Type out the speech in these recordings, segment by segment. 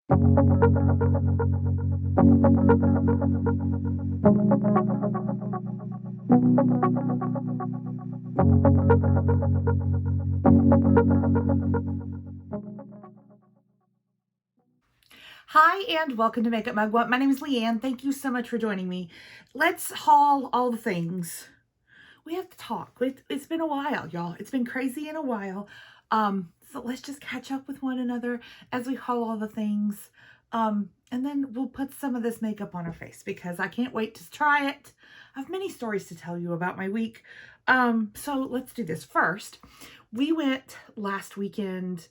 Hi and welcome to Makeup Mugwump. My name is Leanne. Thank you so much for joining me. Let's haul all the things. We have to talk. It's been a while, y'all. It's been crazy in a while. So let's just catch up with one another as we haul all the things. And then we'll put some of this makeup on our face because I can't wait to try it. I have many stories to tell you about my week. So let's do this. First, we went last weekend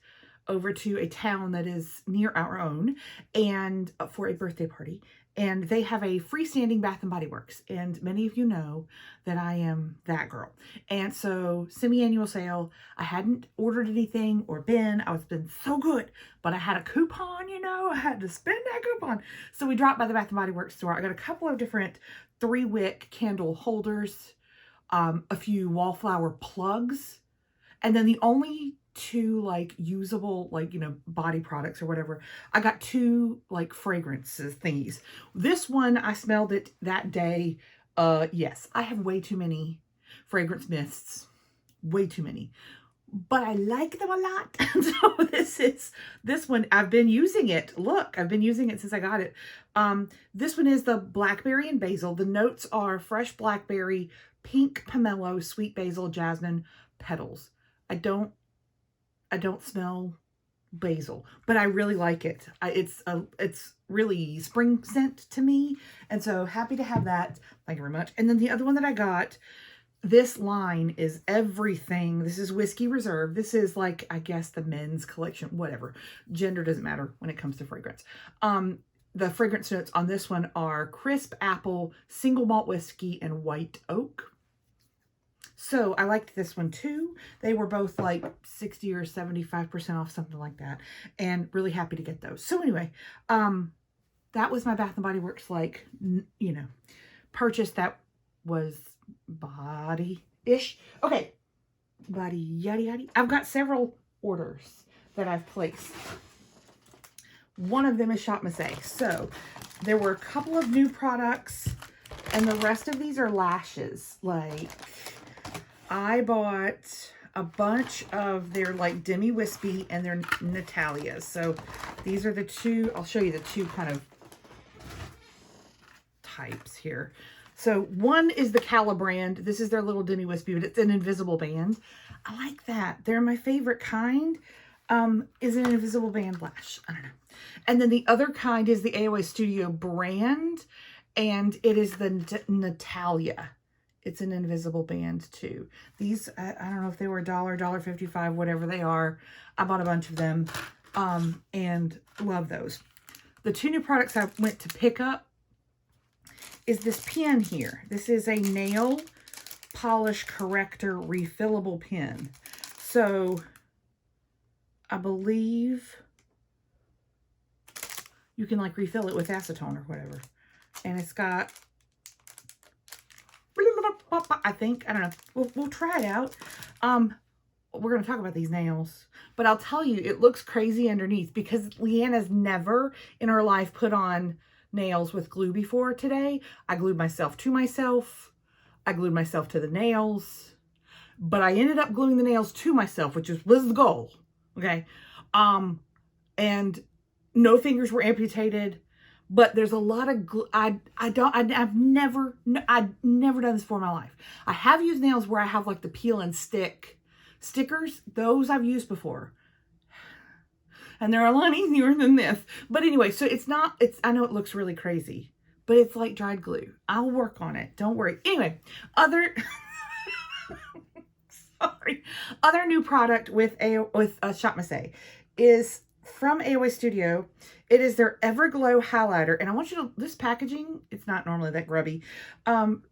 over to a town that is near our own and for a birthday party, and they have a freestanding Bath and Body Works, and many of you know that I am that girl. And so semi-annual sale, I hadn't ordered anything or I was been so good, but I had a coupon, I had to spend that coupon. So we dropped by the Bath and Body Works store. I got a couple of different 3-wick candle holders, a few wallflower plugs, and then the only 2 usable body products or whatever. I got 2 fragrances thingies. This one I smelled it that day. Yes, I have way too many fragrance mists, way too many, but I like them a lot. So this one I've been using it. Look, I've been using it since I got it. This one is the blackberry and basil. The notes are fresh blackberry, pink pomelo, sweet basil, jasmine, petals. I don't smell basil, but I really like it. It's really spring scent to me, and so happy to have that. Thank you very much. And then the other one that I got, this line is everything. This is Whiskey Reserve. This is I guess the men's collection, whatever. Gender doesn't matter when it comes to fragrance. The fragrance notes on this one are crisp apple, single malt whiskey, and white oak. So I liked this one too. They were both 60 or 75% off, something like that. And really happy to get those. So anyway, that was my Bath & Body Works, purchase that was body-ish. Okay, body yada yada. I've got several orders that I've placed. One of them is Shop Missy. So there were a couple of new products, and the rest of these are lashes. I bought a bunch of their Demi Wispy and their Natalia's. So these are the 2, I'll show you the 2 kind of types here. So one is the Cala brand. This is their little Demi Wispy, but it's an invisible band. I like that. They're my favorite kind. Is an invisible band lash. I don't know. And then the other kind is the AOA Studio brand, and it is the Natalia. It's an invisible band too. These, I don't know if they were $1, $1.55, whatever they are. I bought a bunch of them and love those. The 2 new products I went to pick up is this pen here. This is a nail polish corrector refillable pen. So I believe you can refill it with acetone or whatever. And it's got, I think, I don't know. We'll try it out. We're going to talk about these nails, but I'll tell you, it looks crazy underneath because Leanna's never in her life put on nails with glue before today. I glued myself to myself. I glued myself to the nails, but I ended up gluing the nails to myself, which was the goal. Okay. And no fingers were amputated. But there's a lot of glue. I've never done this before in my life. I have used nails where I have the peel and stick stickers. Those I've used before. And they're a lot easier than this. But anyway, so I know it looks really crazy, but it's like dried glue. I'll work on it. Don't worry. Anyway, other new product with Shop Missy is from AOA Studio. It is their Everglow highlighter, and I want you to, this packaging, it's not normally that grubby,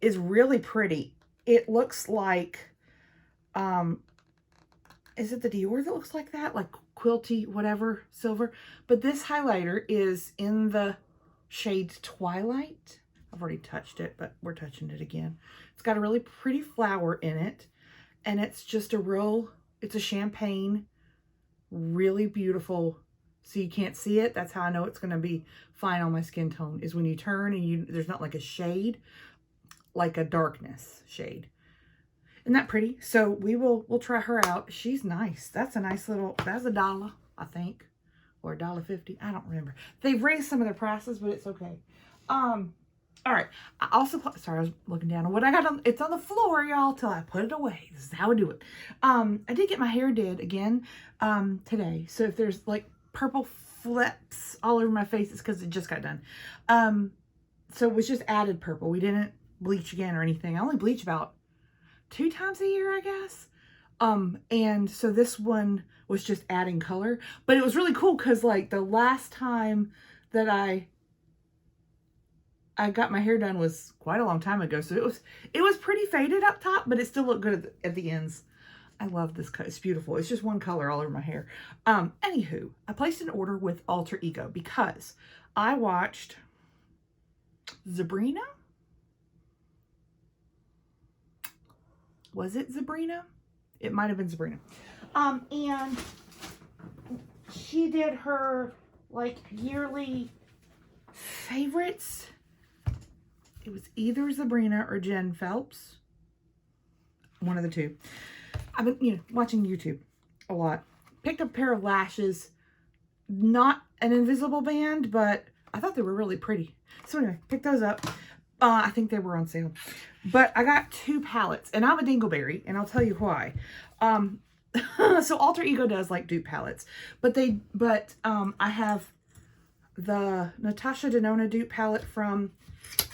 is really pretty. It looks like, is it the Dior that looks like that? Quilty, whatever, silver. But this highlighter is in the shade Twilight. I've already touched it, but we're touching it again. It's got a really pretty flower in it, and it's just it's a champagne, really beautiful so you can't see it. That's how I know it's going to be fine on my skin tone, is when you turn and there's not like a shade, like a darkness shade. Isn't that pretty? So we'll try her out. She's nice. That's a nice little, that's $1, I think, or $1.50. I don't remember. They've raised some of their prices, but it's okay. All right. I also, sorry, I was looking down on what I got on. It's on the floor, y'all, till I put it away. This is how I do it. I did get my hair did again today. So if there's like purple flips all over my face, it's because it just got done. So it was just added purple. We didn't bleach again or anything. I only bleach about 2 times a year, I guess. And so this one was just adding color, but it was really cool because like the last time that I got my hair done was quite a long time ago. So it was pretty faded up top, but it still looked good at the ends. I love this cut. It's beautiful. It's just one color all over my hair. Anywho, I placed an order with Alter Ego because I watched Sabrina. Was it Sabrina? It might have been Sabrina. And she did her like yearly favorites. It was either Sabrina or Jen Phelps. One of the two. I've been, watching YouTube a lot. Picked up a pair of lashes. Not an invisible band, but I thought they were really pretty. So anyway, picked those up. I think they were on sale. But I got 2 palettes, and I'm a dingleberry, and I'll tell you why. So Alter Ego does like dupe palettes, but I have the Natasha Denona dupe palette from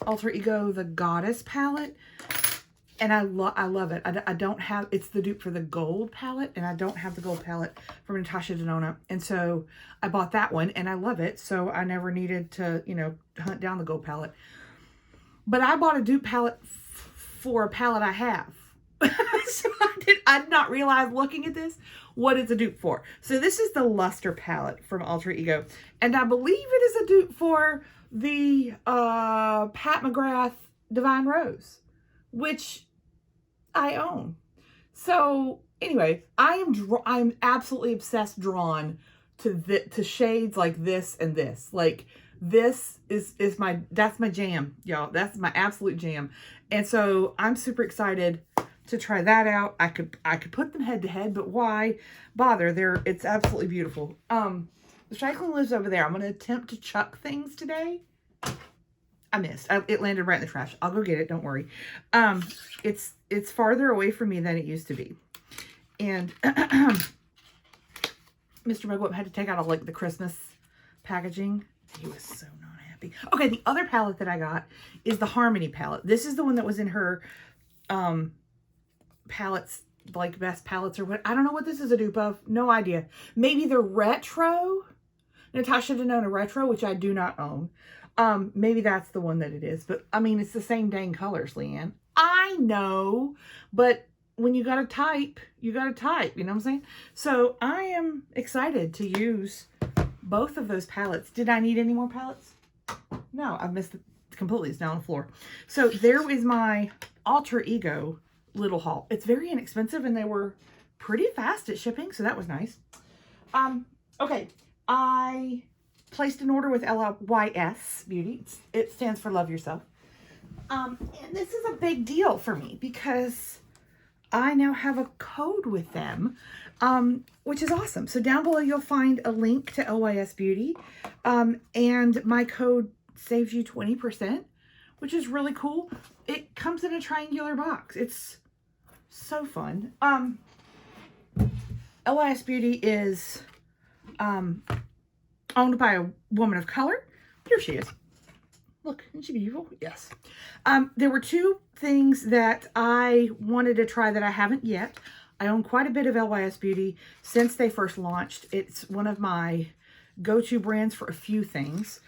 Alter Ego, the Goddess palette, and I love it. I don't have, it's the dupe for the gold palette, and I don't have the gold palette from Natasha Denona, and so I bought that one, and I love it, so I never needed to, hunt down the gold palette. But I bought a dupe palette for a palette I have. So I did not realize looking at this what it's a dupe for. So this is the Luster palette from Alter Ego, and I believe it is a dupe for the Pat McGrath Divine Rose, which I own. So anyway, I'm absolutely obsessed, drawn to shades like this and this. Like this is that's my jam, y'all. That's my absolute jam. And so I'm super excited to try that out. I could put them head to head, but why bother? It's absolutely beautiful. The recycling lives over there. I'm going to attempt to chuck things today. I missed. It landed right in the trash. I'll go get it. Don't worry. It's farther away from me than it used to be. And Mr. Mugwump had to take out all like the Christmas packaging. He was so not happy. Okay, the other palette that I got is the Harmony palette. This is the one that was in her palettes, like best palettes or what. I don't know what this is a dupe of. No idea. Maybe the retro, Natasha Denona retro, which I do not own. Maybe that's the one that it is. But I mean, it's the same dang colors, Leanne. I know, but when you gotta type, you gotta type. You know what I'm saying? So I am excited to use both of those palettes. Did I need any more palettes? No, I've missed it completely. It's down on the floor. So there is my Alter Ego little haul. It's very inexpensive, and they were pretty fast at shipping, so that was nice. Okay, I placed an order with LYS Beauty. It stands for Love Yourself. And this is a big deal for me because I now have a code with them, which is awesome. So down below, you'll find a link to LYS Beauty, and my code saves you 20%, which is really cool. It comes in a triangular box. It's so fun. LYS Beauty is owned by a woman of color. Here she is. Look, isn't she beautiful? Yes. There were 2 things that I wanted to try that I haven't yet. I own quite a bit of LYS Beauty since they first launched. It's one of my go-to brands for a few things.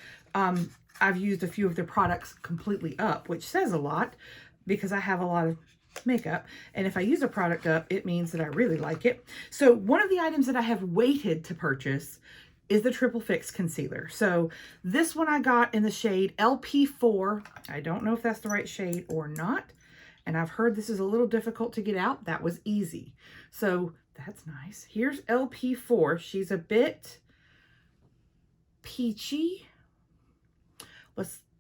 I've used a few of their products completely up, which says a lot because I have a lot of makeup. And if I use a product up, it means that I really like it. So one of the items that I have waited to purchase is the Triple Fix Concealer. So this one I got in the shade LP4. I don't know if that's the right shade or not. And I've heard this is a little difficult to get out. That was easy. So that's nice. Here's LP4. She's a bit peachy.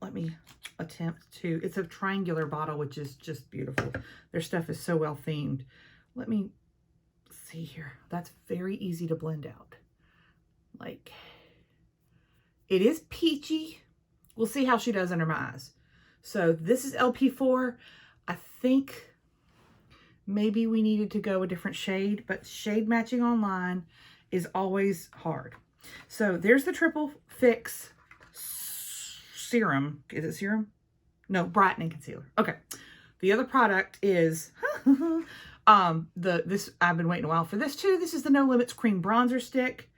Let me attempt to, it's a triangular bottle, which is just beautiful. Their stuff is so well themed. Let me see here. That's very easy to blend out. Like, it is peachy. We'll see how she does under my eyes. So this is LP4. I think maybe we needed to go a different shade, but shade matching online is always hard. So there's the Triple Fix serum. Is it serum? No, brightening concealer. Okay. The other product is this I've been waiting a while for this too. This is the No Limits Cream Bronzer Stick.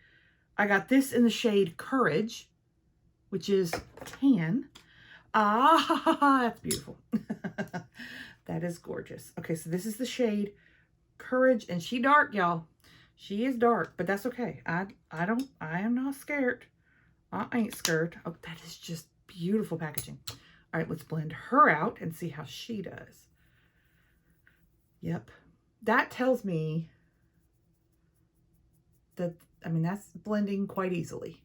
I got this in the shade Courage, which is tan. Ah, that's beautiful. That is gorgeous. Okay, so this is the shade Courage, and she dark, y'all. She is dark, but that's okay. I am not scared. I ain't scared. Oh, that is just beautiful packaging. All right, let's blend her out and see how she does. Yep. That tells me that, I mean, that's blending quite easily.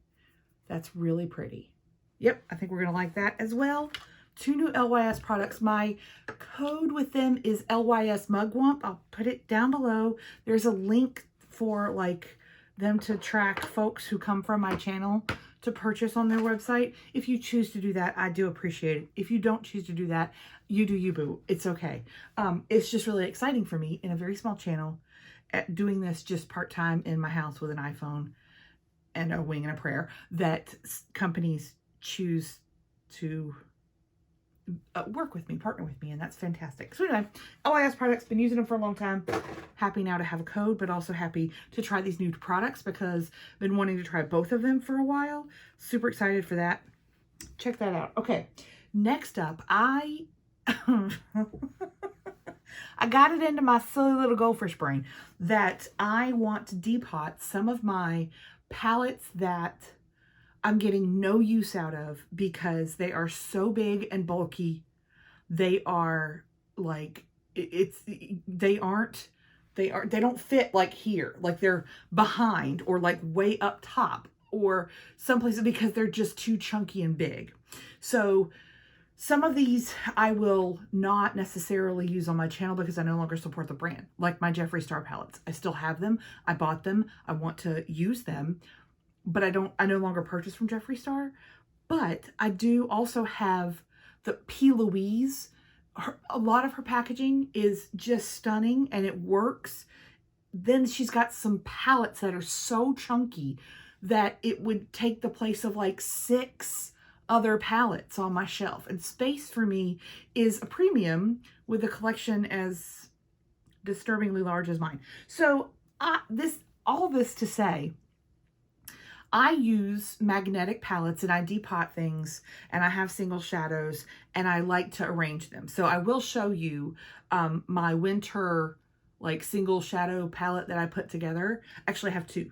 That's really pretty. Yep, I think we're going to like that as well. 2 new LYS products. My code with them is LYS Mugwump. I'll put it down below. There's a link for like them to track folks who come from my channel to purchase on their website. If you choose to do that, I do appreciate it. If you don't choose to do that, you do you, boo. It's okay. It's just really exciting for me in a very small channel at doing this just part-time in my house with an iPhone and a wing and a prayer that companies choose to work with me, partner with me, and that's fantastic. So anyway, LYS products, been using them for a long time. Happy now to have a code, but also happy to try these new products because I've been wanting to try both of them for a while. Super excited for that. Check that out. Okay, next up, I got it into my silly little goldfish brain that I want to depot some of my palettes that I'm getting no use out of because they are so big and bulky. They are like, they don't fit like here, like they're behind or like way up top or some places because they're just too chunky and big. So some of these I will not necessarily use on my channel because I no longer support the brand. Like my Jeffree Star palettes. I still have them. I bought them. I want to use them. But I no longer purchase from Jeffree Star. But I do also have the P. Louise. A lot of her packaging is just stunning and it works. Then she's got some palettes that are so chunky that it would take the place of like 6 other palettes on my shelf. And space for me is a premium with a collection as disturbingly large as mine. So all this to say, I use magnetic palettes and I depot things and I have single shadows and I like to arrange them. So I will show you my winter like single shadow palette that I put together. Actually I have 2.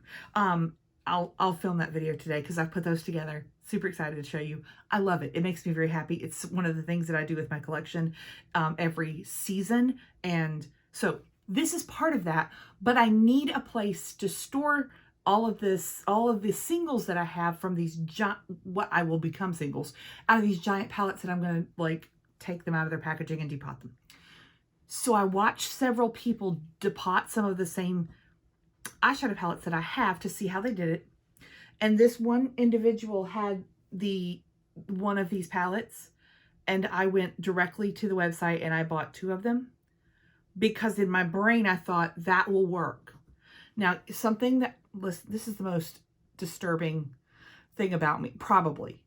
I'll film that video today because I've put those together. Super excited to show you. I love it. It makes me very happy. It's one of the things that I do with my collection every season. And so this is part of that, but I need a place to store all of the singles that I have from these what I will become singles out of these giant palettes that I'm going to like take them out of their packaging and depot them. So I watched several people depot some of the same eyeshadow palettes that I have to see how they did it. And this one individual had one of these palettes and I went directly to the website and I bought 2 of them because in my brain I thought that will work. Now, something that, this is the most disturbing thing about me, probably.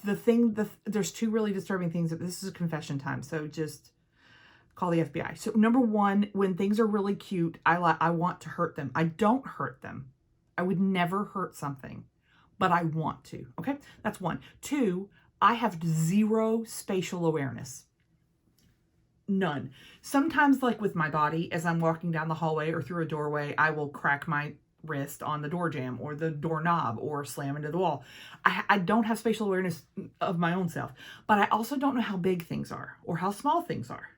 There's 2 really disturbing things. This is a confession time, so just call the FBI. So number 1, when things are really cute, I want to hurt them. I don't hurt them. I would never hurt something, but I want to, okay? That's 1. 2, I have 0 spatial awareness. None. Sometimes like with my body, as I'm walking down the hallway or through a doorway, I will crack my wrist on the door jamb or the doorknob or slam into the wall. I don't have spatial awareness of my own self, but I also don't know how big things are or how small things are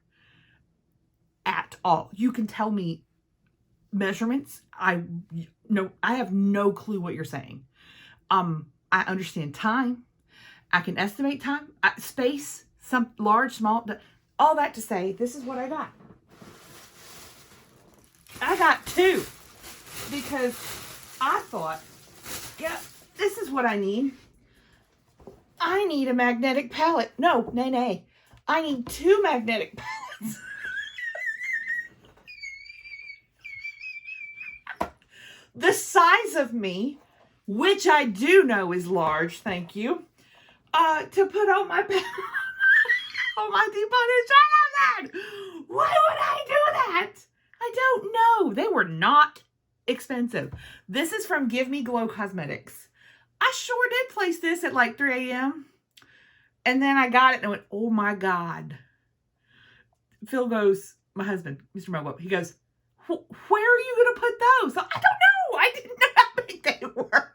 at all. You can tell me measurements. I have no clue what you're saying. I understand time. I can estimate time, space, some large, small, all that to say, this is what I got. I got 2 because I thought, yeah, this is what I need. I need a magnetic palette. No, nay. I need 2 magnetic palettes. The size of me, which I do know is large, thank you, to put on my on my debonage eyelid. Why would I do that? I don't know. They were not expensive. This is from Give Me Glow Cosmetics. I sure did place this at like 3 a.m. And then I got it and I went, oh my God. Phil goes, my husband, Mr. Mugwump, he goes, where are you going to put those? I don't know. I didn't know how big they were.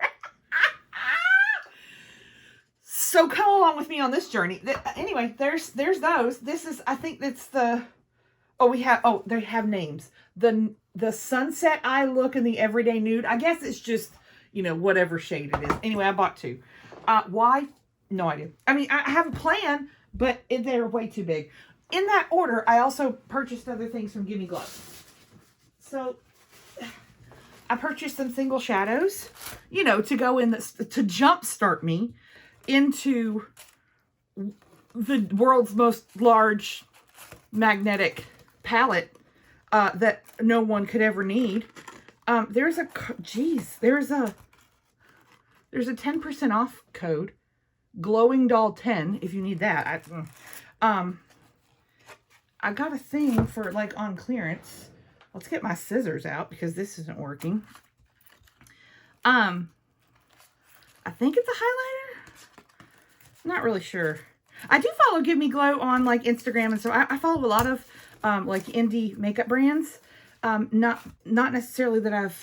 So come along with me on this journey. Anyway, there's those. This is, I think that's the, they have names. The Sunset Eye Look and the Everyday Nude. I guess it's just, whatever shade it is. Anyway, I bought 2. Why? No idea. I mean, I have a plan, but they're way too big. In that order, I also purchased other things from Gimme Glow. So, I purchased some single shadows, to go in, to jumpstart me into the world's most large magnetic palette that no one could ever need. There's a 10% off code, Glowing Doll 10, if you need that. I got a thing for like on clearance. Let's get my scissors out because this isn't working. I think it's a highlighter. Not really sure. I do follow Give Me Glow on like Instagram, and so I follow a lot of like indie makeup brands. Not necessarily that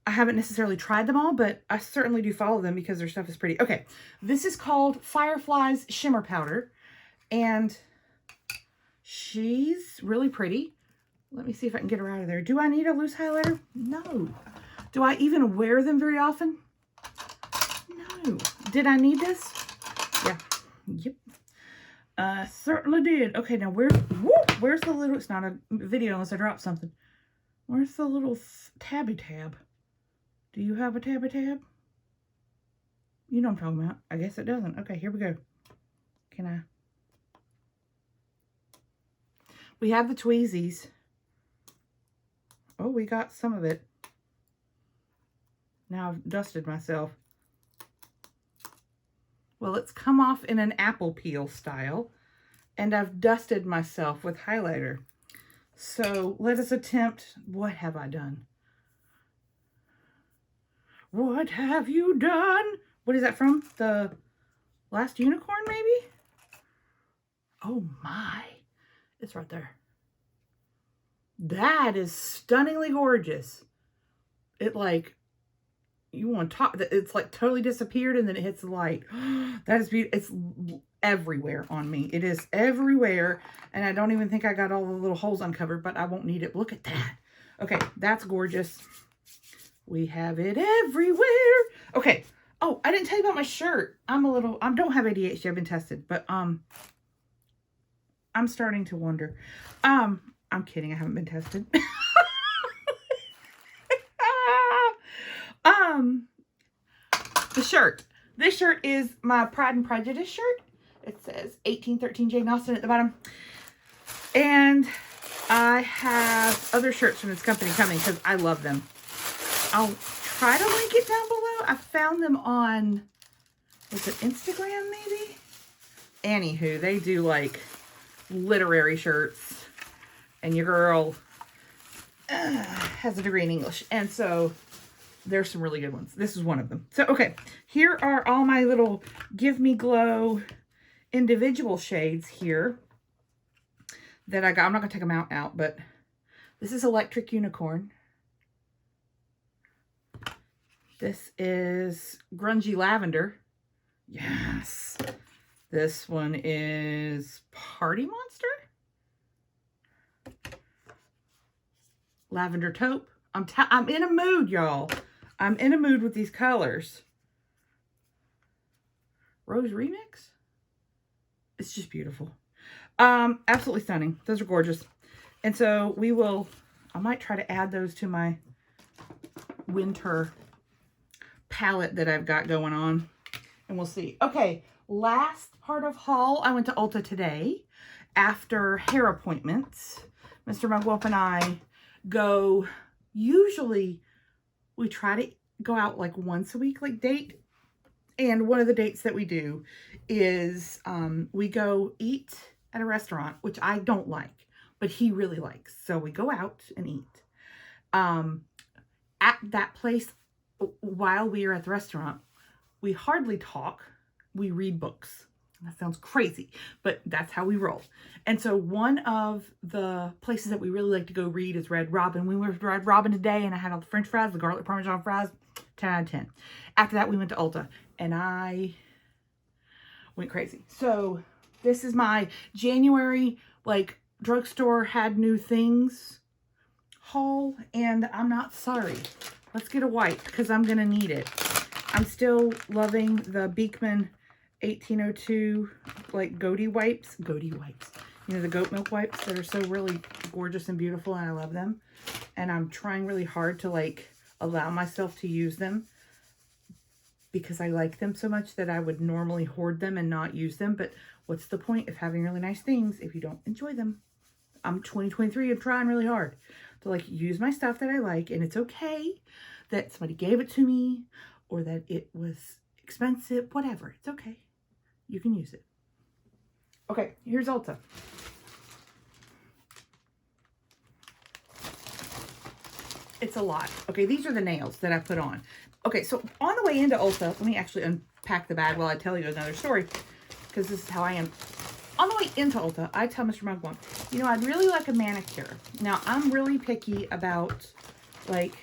I haven't necessarily tried them all, but I certainly do follow them because their stuff is pretty. Okay, this is called Firefly's Shimmer Powder, and she's really pretty. Let me see if I can get her out of there. Do I need a loose highlighter? No. Do I even wear them very often? No. Did I need this? Yeah. Yep. Certainly did. Okay, now where's the little, it's not a video unless I drop something. Where's the little tabby tab? Do you have a tabby tab? You know what I'm talking about. I guess it doesn't. Okay, here we go. Can I? We have the tweezies. Oh, we got some of it. Now I've dusted myself. Well, it's come off in an apple peel style, and I've dusted myself with highlighter. So let us attempt, what have I done? What have you done? What is that from? The Last Unicorn, maybe? Oh my, it's right there. That is stunningly gorgeous. It like, you want to talk, it's like totally disappeared and then it hits the light. That is beautiful. It's everywhere on me. It is everywhere. And I don't even think I got all the little holes uncovered, but I won't need it. Look at that. Okay, that's gorgeous. We have it everywhere. Okay. Oh, I didn't tell you about my shirt. I don't have ADHD. I've been tested, but I'm starting to wonder. I'm kidding. I haven't been tested. The shirt. This shirt is my Pride and Prejudice shirt. It says 1813 Jane Austen at the bottom. And I have other shirts from this company coming because I love them. I'll try to link it down below. I found them on, was it Instagram maybe? Anywho, they do like literary shirts. And your girl has a degree in English. And so there's some really good ones. This is one of them. So, okay. Here are all my little Give Me Glow individual shades here that I got. I'm not going to take them out, but this is Electric Unicorn. This is Grungy Lavender. Yes. This one is Party Monster. Lavender Taupe. I'm in a mood, y'all. I'm in a mood with these colors. Rose Remix. It's just beautiful. Absolutely stunning. Those are gorgeous. And so I might try to add those to my winter palette that I've got going on. And we'll see. Okay, last part of haul. I went to Ulta today after hair appointments. Mr. Mugwump and I go, usually we try to go out like once a week, like date. And one of the dates that we do is we go eat at a restaurant, which I don't like, but he really likes. So we go out and eat. At that place, while we are at the restaurant, we hardly talk. We read books. That sounds crazy, but that's how we roll. And so one of the places that we really like to go read is Red Robin. We went to Red Robin today, and I had all the French fries, the garlic parmesan fries, 10 out of 10. After that, we went to Ulta, and I went crazy. So this is my January, like, drugstore had new things haul, and I'm not sorry. Let's get a wipe, because I'm going to need it. I'm still loving the Beekman 1802, like, goatee wipes. Goatee wipes. You know, the goat milk wipes that are so really gorgeous and beautiful, and I love them. And I'm trying really hard to, like, allow myself to use them because I like them so much that I would normally hoard them and not use them. But what's the point of having really nice things if you don't enjoy them? I'm 2023. I'm trying really hard to, like, use my stuff that I like, and it's okay that somebody gave it to me or that it was expensive, whatever. It's okay. You can use it. Okay, here's Ulta. It's a lot. Okay, these are the nails that I put on. Okay, so on the way into Ulta, let me actually unpack the bag while I tell you another story, because this is how I am. On the way into Ulta, I tell Mr. Mugwump, you know, I'd really like a manicure. Now, I'm really picky about, like,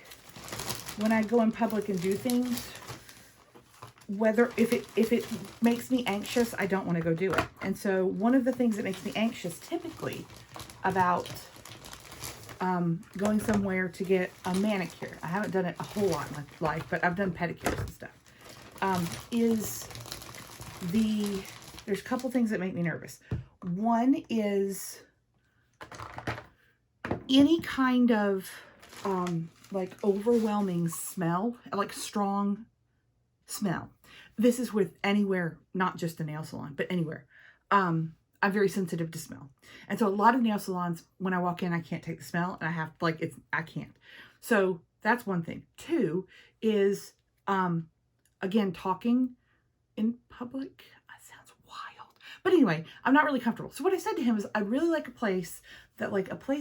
when I go in public and do things, if it makes me anxious, I don't want to go do it. And so one of the things that makes me anxious typically about going somewhere to get a manicure, I haven't done it a whole lot in my life, but I've done pedicures and stuff, there's a couple things that make me nervous. One is any kind of like overwhelming smell, like strong smell. This is with anywhere, not just a nail salon, but anywhere. I'm very sensitive to smell. And so a lot of nail salons, when I walk in, I can't take the smell, and I have, like, I can't. So that's one thing. Two is, again, talking in public. That sounds wild. But anyway, I'm not really comfortable. So what I said to him is, I'd really like a place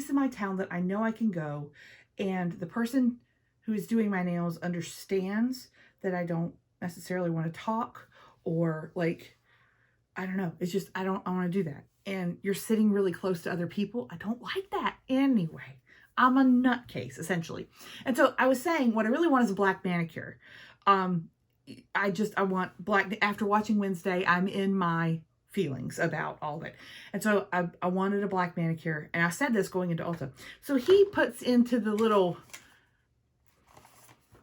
in my town that I know I can go, and the person who is doing my nails understands that I don't necessarily want to talk, or, like, I don't know. It's just, I want to do that. And you're sitting really close to other people. I don't like that anyway. I'm a nutcase, essentially. And so I was saying, what I really want is a black manicure. I want black. After watching Wednesday, I'm in my feelings about all of it. And so I wanted a black manicure. And I said this going into Ulta. So he puts into the little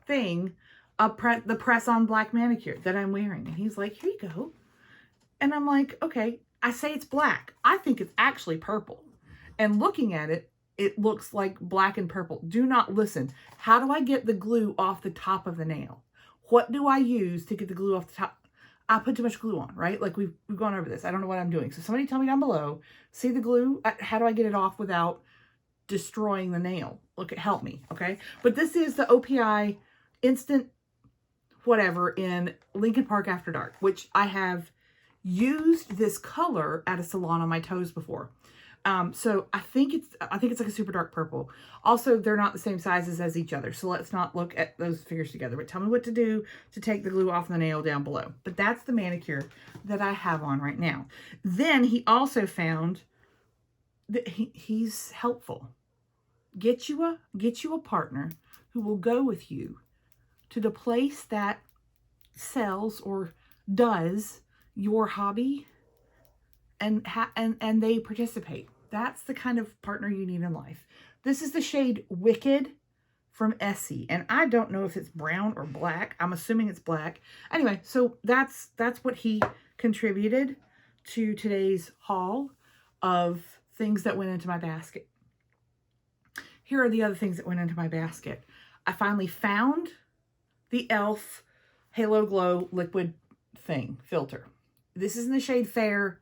thing the press-on black manicure that I'm wearing. And he's like, here you go. And I'm like, okay. I say it's black. I think it's actually purple. And looking at it, it looks like black and purple. Do not listen. How do I get the glue off the top of the nail? What do I use to get the glue off the top? I put too much glue on, right? Like, we've gone over this. I don't know what I'm doing. So somebody tell me down below. See the glue? How do I get it off without destroying the nail? Look, help me, okay? But this is the OPI Instant whatever in Lincoln Park After Dark, which I have used this color at a salon on my toes before. So I think it's like a super dark purple. Also, they're not the same sizes as each other. So let's not look at those figures together, but tell me what to do to take the glue off the nail down below. But that's the manicure that I have on right now. Then he also found that he's helpful. Get you a partner who will go with you to the place that sells or does your hobby, and they participate. That's the kind of partner you need in life. This is the shade Wicked from Essie. And I don't know if it's brown or black. I'm assuming it's black. Anyway, so that's what he contributed to today's haul of things that went into my basket. Here are the other things that went into my basket. I finally found the e.l.f. Halo Glow liquid thing, filter. This is in the shade Fair.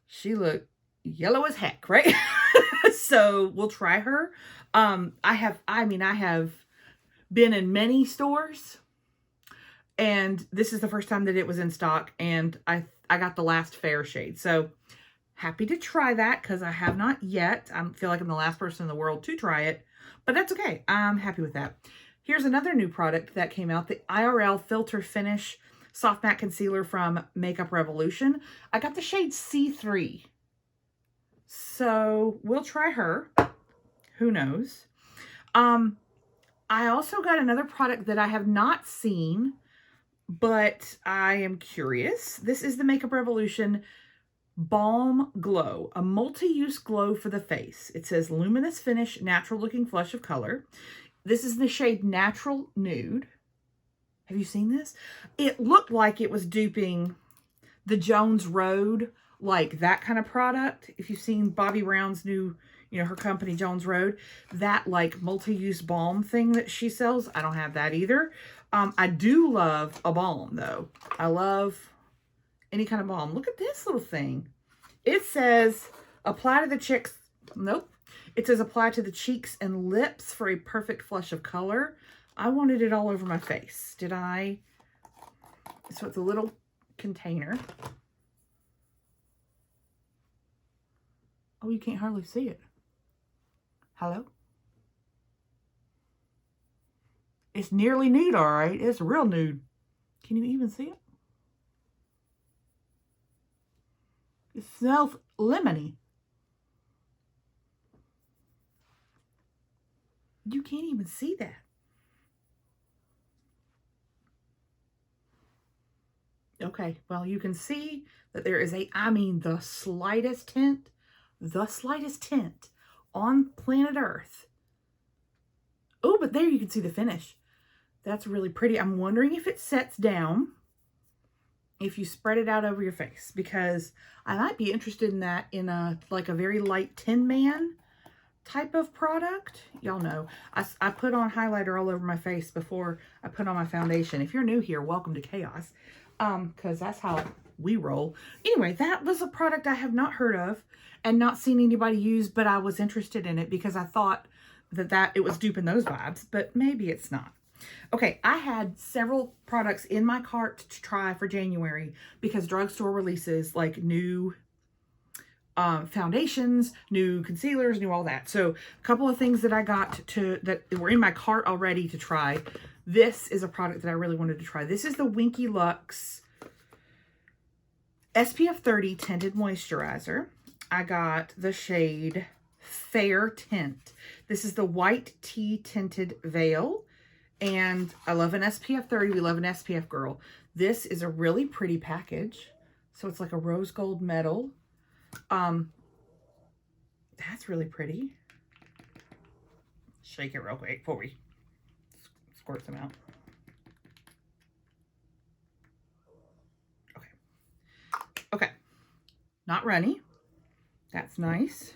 She looked yellow as heck, right? So we'll try her. I have been in many stores, and this is the first time that it was in stock, and I got the last Fair shade. So happy to try that because I have not yet. I feel like I'm the last person in the world to try it, but that's okay. I'm happy with that. Here's another new product that came out, the IRL Filter Finish Soft Matte Concealer from Makeup Revolution. I got the shade C3. So we'll try her. Who knows? I also got another product that I have not seen, but I am curious. This is the Makeup Revolution Balm Glow, a multi-use glow for the face. It says luminous finish, natural looking flush of color. This is the shade Natural Nude. Have you seen this? It looked like it was duping the Jones Road, like that kind of product. If you've seen Bobbi Brown's new, her company Jones Road, that like multi-use balm thing that she sells. I don't have that either. I do love a balm though. I love any kind of balm. Look at this little thing. It says apply to the cheeks. Nope. It says apply to the cheeks and lips for a perfect flush of color. I wanted it all over my face. Did I? So it's a little container. Oh, you can't hardly see it. Hello? It's nearly nude, all right. It's real nude. Can you even see it? It smells lemony. You can't even see that. Okay, well, you can see that there is the slightest tint on planet Earth. Oh, but there you can see the finish. That's really pretty. I'm wondering if it sets down if you spread it out over your face, because I might be interested in that in a very light Tin Man type of product. Y'all know I put on highlighter all over my face before I put on my foundation. If you're new here, welcome to chaos, because that's how we roll. Anyway, that was a product I have not heard of and not seen anybody use, but I was interested in it because I thought that it was duping those vibes, but maybe it's not. Okay, I had several products in my cart to try for January because drugstore releases like new foundations, new concealers, new all that. So a couple of things that I got that were in my cart already to try. This is a product that I really wanted to try. This is the Winky Lux SPF 30 Tinted Moisturizer. I got the shade Fair Tint. This is the White Tea Tinted Veil. And I love an SPF 30. We love an SPF girl. This is a really pretty package. So it's like a rose gold metal. That's really pretty. Shake it real quick before we squirt some out. Okay. Okay. Not runny. That's nice.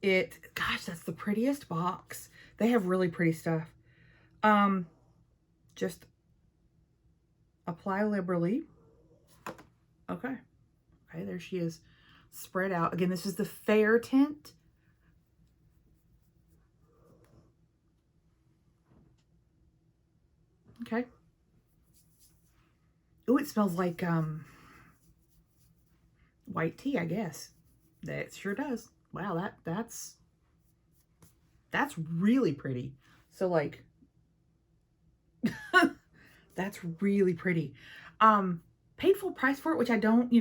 Gosh, that's the prettiest box. They have really pretty stuff. Just apply liberally. Okay. Okay, there she is. Spread out. Again, this is the Fair Tint. Okay. Oh, it smells like white tea, I guess. That sure does. Wow, that's really pretty. So like that's really pretty. Paid full price for it, which I don't,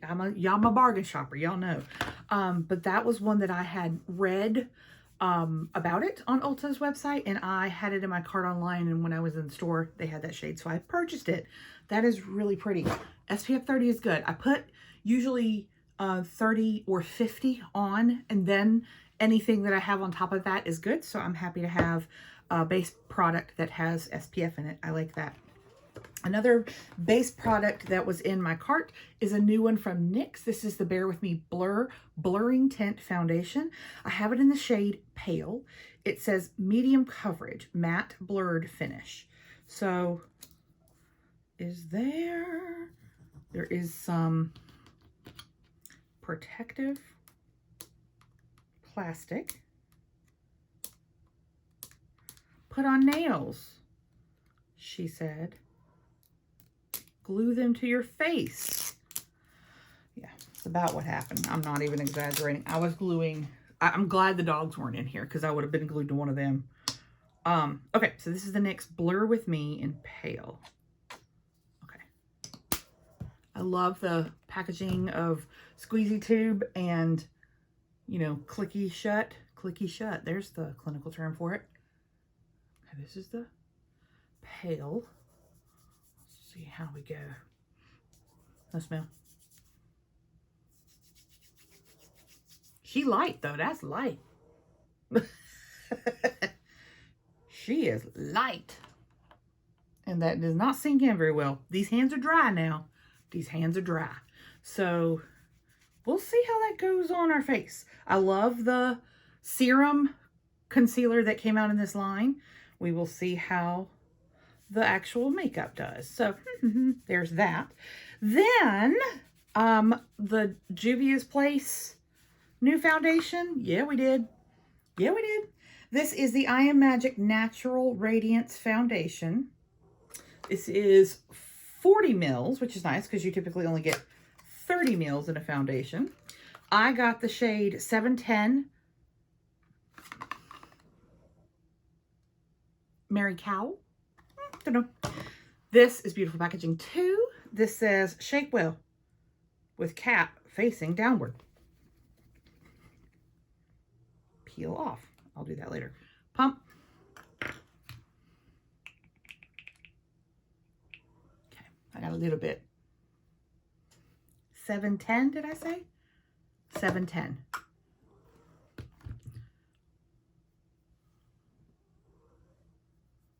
I'm a bargain shopper, y'all know. But that was one that I had read about it on Ulta's website, and I had it in my cart online, and when I was in the store, they had that shade, so I purchased it. That is really pretty. SPF 30 is good. I put usually 30 or 50 on, and then anything that I have on top of that is good. So I'm happy to have a base product that has SPF in it. I like that. Another base product that was in my cart is a new one from NYX. This is the Bear With Me Blurring Tint Foundation. I have it in the shade Pale. It says medium coverage, matte blurred finish. So there is some protective plastic. Put on nails, she said. Glue them to your face. Yeah, it's about what happened. I'm not even exaggerating. I was gluing. I'm glad the dogs weren't in here because I would have been glued to one of them. Okay, so this is the NYX Blur With Me in Pale. Okay. I love the packaging of squeezy tube and, you know, clicky shut. Clicky shut. There's the clinical term for it. Okay, this is the Pale. See how we go. No smell. She light though. That's light. She is light. And that does not sink in very well. These hands are dry now. These hands are dry. So we'll see how that goes on our face. I love the serum concealer that came out in this line. We will see how the actual makeup does. So there's that. Then the Juvia's Place new foundation. Yeah, we did. Yeah, we did. This is the I Am Magic Natural Radiance Foundation. This is 40 mils, which is nice because you typically only get 30 mils in a foundation. I got the shade 710 Mary Cow. Don't know. This is beautiful packaging too. This says shake well with cap facing downward. Peel off. I'll do that later. Pump. Okay, I got a little bit. 710, did I say? 710.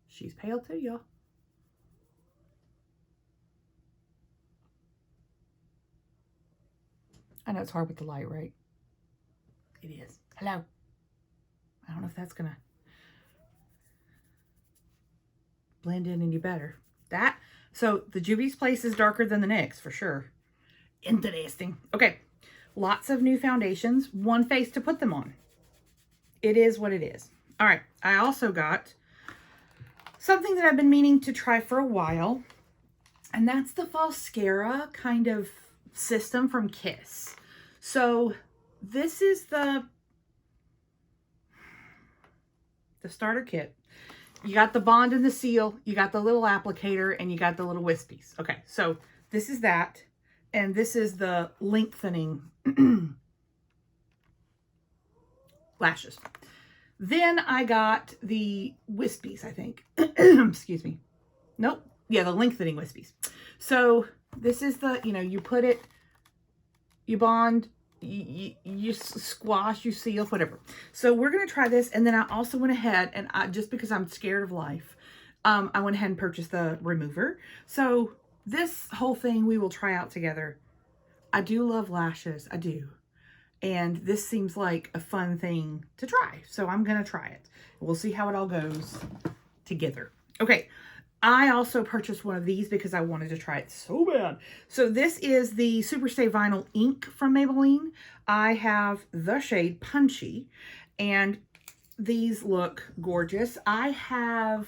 She's pale too, y'all. I know it's hard with the light, right? It is. Hello. I don't know if that's gonna blend in any better. So the Juvia's Place is darker than the NYX for sure. Interesting. Okay, lots of new foundations. One face to put them on. It is what it is. All right, I also got something that I've been meaning to try for a while, and that's the Falscara kind of system from Kiss. So this is the starter kit. You got the bond and the seal, you got the little applicator, and you got the little wispies. Okay, so this is that, and this is the lengthening lashes. Then I got the wispies, I think. Excuse me. Nope. Yeah, the lengthening wispies. So this is the, you know, you put it, you bond, you squash, you seal, whatever. So we're going to try this. And then I also went ahead and just because I'm scared of life, I went ahead and purchased the remover. So this whole thing we will try out together. I do love lashes. I do. And this seems like a fun thing to try. So I'm going to try it. We'll see how it all goes together. Okay. I also purchased one of these because I wanted to try it so bad. So this is the Superstay Vinyl Ink from Maybelline. I have the shade Punchy, and these look gorgeous. I have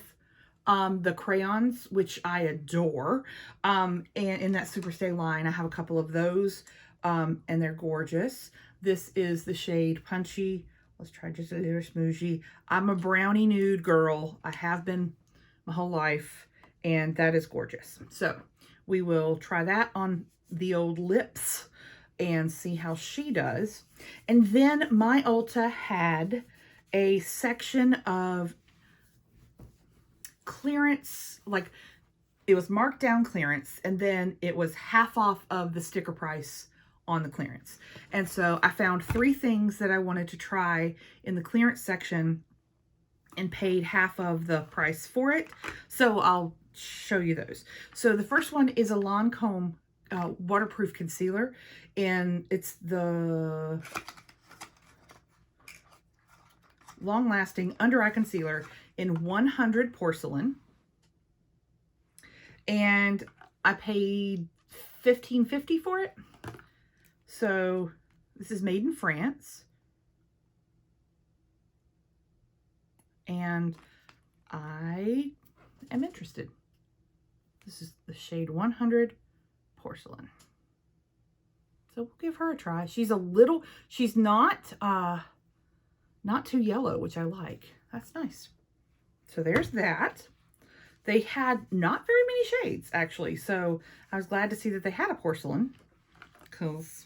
the crayons, which I adore. And in that Superstay line, I have a couple of those, and they're gorgeous. This is the shade Punchy. Let's try just a little smoothie. I'm a brownie nude girl. I have been my whole life, and that is gorgeous. So we will try that on the old lips and see how she does. And then my Ulta had a section of clearance, like it was marked down clearance, and then it was half off of the sticker price on the clearance. And so I found 3 things that I wanted to try in the clearance section and paid half of the price for it. So I'll show you those. So the first one is a Lancome waterproof concealer, and it's the long-lasting under eye concealer in 100 porcelain, and I paid $15.50 for it. So this is made in France, and I am interested. This is the shade 100 porcelain. So we'll give her a try. She's not too yellow, which I like. That's nice. So there's that. They had not very many shades, actually. So I was glad to see that they had a porcelain, because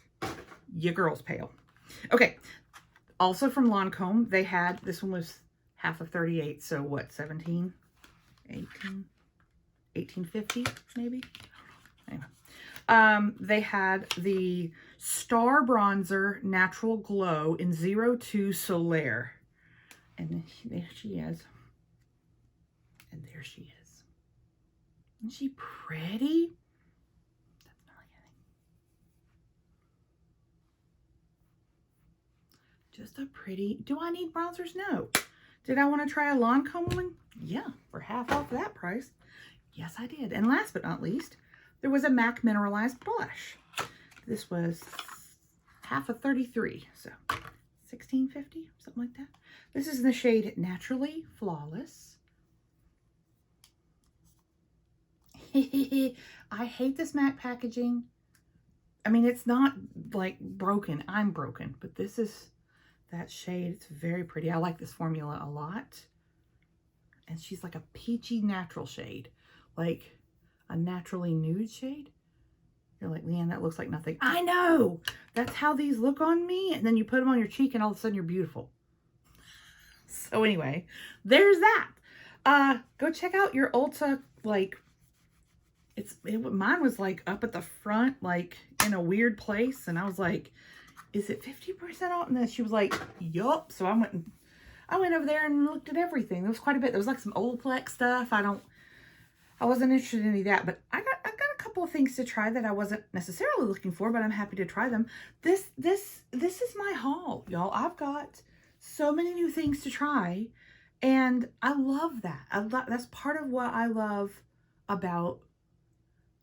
your girl's pale. Okay. Also from Lancome, they had, this one was half of 38. So what, 17, 18, 1850 maybe? Anyway. They had the Star Bronzer Natural Glow in 02 Solaire. And there she is. And there she is. Isn't she pretty? Just a pretty, do I need bronzers? No. Did I want to try a Lancome one? Yeah, for half off that price. Yes, I did. And last but not least, there was a MAC Mineralized Blush. This was half of 33, so $16.50, something like that. This is in the shade Naturally Flawless. I hate this MAC packaging. I mean, it's not like broken. I'm broken, but this is that shade. It's very pretty. I like this formula a lot. And she's like a peachy natural shade, like a naturally nude shade. You're like, Leanne, that looks like nothing. I know. That's how these look on me. And then you put them on your cheek and all of a sudden you're beautiful. So anyway, there's that. Go check out your Ulta, like, mine was like up at the front, like in a weird place. And I was like, is it 50% off? And then she was like, yup. So I went over there and looked at everything. There was quite a bit. There was like some Olaplex stuff. I wasn't interested in any of that, but I got a couple of things to try that I wasn't necessarily looking for, but I'm happy to try them. This is my haul, y'all. I've got so many new things to try, and I love that. That's part of what I love about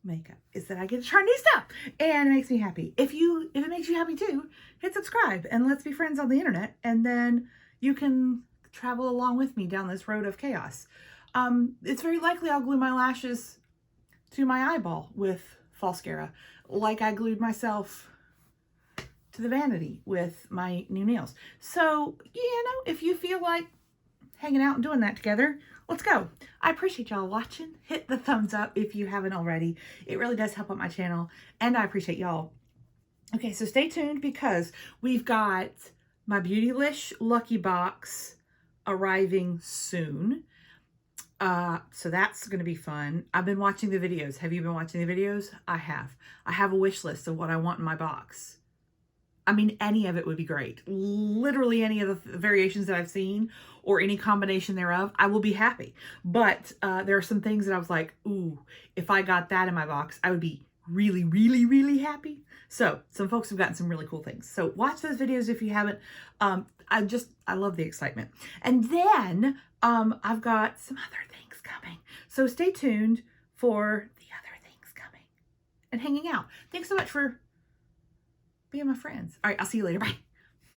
makeup, is that I get to try new stuff, and it makes me happy. If it makes you happy too, hit subscribe and let's be friends on the internet, and then you can travel along with me down this road of chaos. It's very likely I'll glue my lashes to my eyeball with Falscara, like I glued myself to the vanity with my new nails. So, you know, if you feel like hanging out and doing that together, let's go. I appreciate y'all watching. Hit the thumbs up if you haven't already. It really does help out my channel, and I appreciate y'all. Okay, so stay tuned, because we've got my Beautylish Lucky Box arriving soon. So that's going to be fun. I've been watching the videos. Have you been watching the videos? I have. I have a wish list of what I want in my box. I mean, any of it would be great. Literally any of the variations that I've seen, or any combination thereof, I will be happy. But there are some things that I was like, ooh, if I got that in my box, I would be really, really, really happy. So some folks have gotten some really cool things. So watch those videos if you haven't. I love the excitement. And then I've got some other things coming. So stay tuned for the other things coming and hanging out. Thanks so much for being my friends. All right, I'll see you later. Bye.